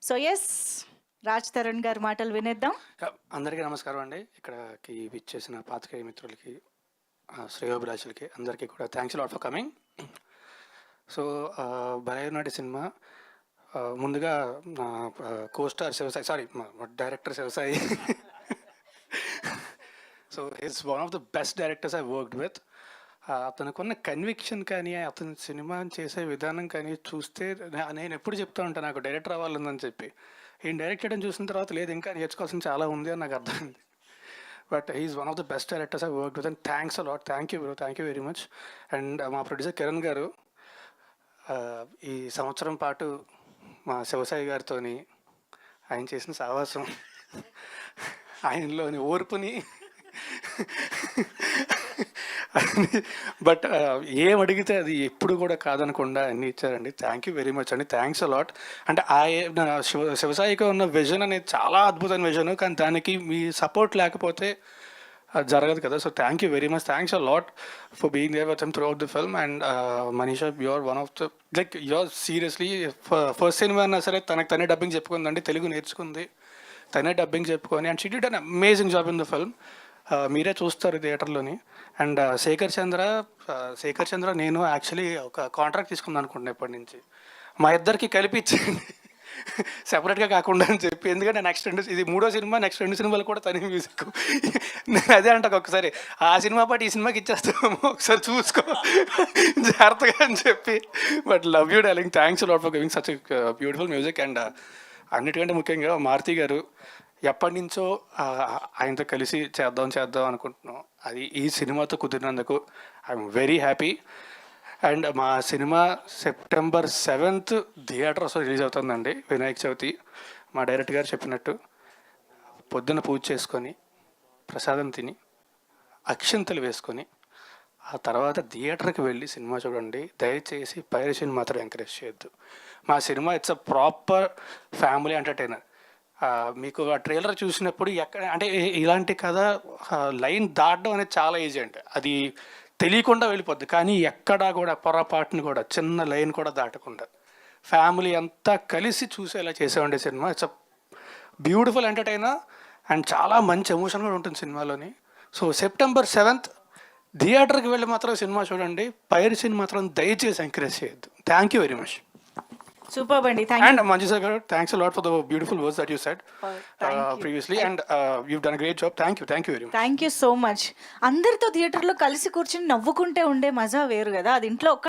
So yes, Raj Tarun గారి మాటలు వినేద్దాం. అందరికీ నమస్కారం అండి. ఇక్కడకి విచ్చేసిన పాత్రికేయ మిత్రులకి, శ్రేయోభిలాషులకి అందరికీ కూడా thanks lot for coming. So భలేనాటి సినిమా ముందుగా costar Shivasai, director Shivasai. So is one of the best directors I worked with. అతనుకున్న కన్విక్షన్ కానీ, అతను సినిమా చేసే విధానం కానీ చూస్తే నేను ఎప్పుడు చెప్తా ఉంటాను నాకు డైరెక్టర్ అవ్వాలని చెప్పి. ఈయన డైరెక్ట్ చేయడం చూసిన తర్వాత లేదు ఇంకా నేర్చుకోవాల్సిన చాలా ఉంది అని నాకు అర్థమైంది. But he's one of the best directors I work with and thanks a lot. Thank you bro, thank you very much. And మా ప్రొడ్యూసర్ కిరణ్ గారు ఈ సంవత్సరం పాటు మా శివసాయి గారితో ఆయన చేసిన సావాసం, ఆయనలోని ఓర్పుని బట్ ఏం అడిగితే అది ఎప్పుడు కూడా కాదనకుండా అన్నీ ఇచ్చారండి. థ్యాంక్ యూ వెరీ మచ్ అండి, థ్యాంక్స్ అలాట్. అంటే శివసాయికి ఉన్న విజన్ అనేది చాలా అద్భుతమైన విజన్, కానీ దానికి మీ సపోర్ట్ లేకపోతే అది జరగదు కదా. So thank you very much, thanks a lot for being there with him throughout the film. And Manisha, you're one of the you're seriously first cinema అయినా సరే తనే డబ్బింగ్ చెప్పుకుందండి, తెలుగు నేర్చుకుంది, తనే డబ్బింగ్ చెప్పుకొని, and she did an amazing job in the film. మీరే చూస్తారు థియేటర్లోని. And Shekhar చంద్ర నేను actually ఒక కాంట్రాక్ట్ తీసుకుందాం అనుకుంటున్నాను ఇప్పటి నుంచి, మా ఇద్దరికి కలిపి ఇచ్చేయండి సెపరేట్గా కాకుండా అని చెప్పి. ఎందుకంటే ఇది 3వ సినిమా, నెక్స్ట్ 2 సినిమాలు కూడా తనే మ్యూజిక్. నేను అదే అంటాను ఒకసారి ఆ సినిమా పాటు ఈ సినిమాకి ఇచ్చేస్తాము, ఒకసారి చూసుకో జాగ్రత్తగా అని చెప్పి. But love you darling, thanks lot for giving such beautiful music. And అన్నిటికంటే ముఖ్యంగా మారుతి గారు, ఎప్పటి నుంచో ఆయనతో కలిసి చేద్దాం అనుకుంటున్నాం. అది ఈ సినిమాతో కుదిరినందుకు ఐఎమ్ వెరీ హ్యాపీ. అండ్ మా సినిమా September 7th థియేటర్స్లో రిలీజ్ అవుతుందండి, వినాయక చవితి. మా డైరెక్టర్ గారు చెప్పినట్టు పొద్దున్న పూజ చేసుకొని, ప్రసాదం తిని, అక్షంతలు వేసుకొని, ఆ తర్వాత థియేటర్కి వెళ్ళి సినిమా చూడండి. దయచేసి పైరసీని మాత్రం ఎంకరేజ్ చేయొద్దు. మా cinema it's a proper family entertainer. మీకు ఆ ట్రైలర్ చూసినప్పుడు ఎక్కడ అంటే ఇలాంటి కథ లైన్ దాటడం అనేది చాలా ఈజీ అండి, అది తెలియకుండా వెళ్ళిపోద్ది. కానీ ఎక్కడా కూడా పొరపాటుని కూడా చిన్న లైన్ కూడా దాటకుండా ఫ్యామిలీ అంతా కలిసి చూసేలా చేసేవండి సినిమా. It's a beautiful entertainer and చాలా మంచి ఎమోషన్ కూడా ఉంటుంది సినిమాలోని. సో September 7th థియేటర్కి వెళ్ళి మాత్రం సినిమా చూడండి, పైరసీని మాత్రం దయచేసి ఎంకరేజ్ చేయొద్దు. Thank you very much. Super అండి. And Manjusa garu, thanks a lot for the beautiful words that you said previously, and you've done a great job. Thank you very much. Thank you so much. అందరితో థియేటర్లో కలిసి కూర్చుని నవ్వుకుంటే ఉండే మజా వేరు కదా, అది ఇంట్లో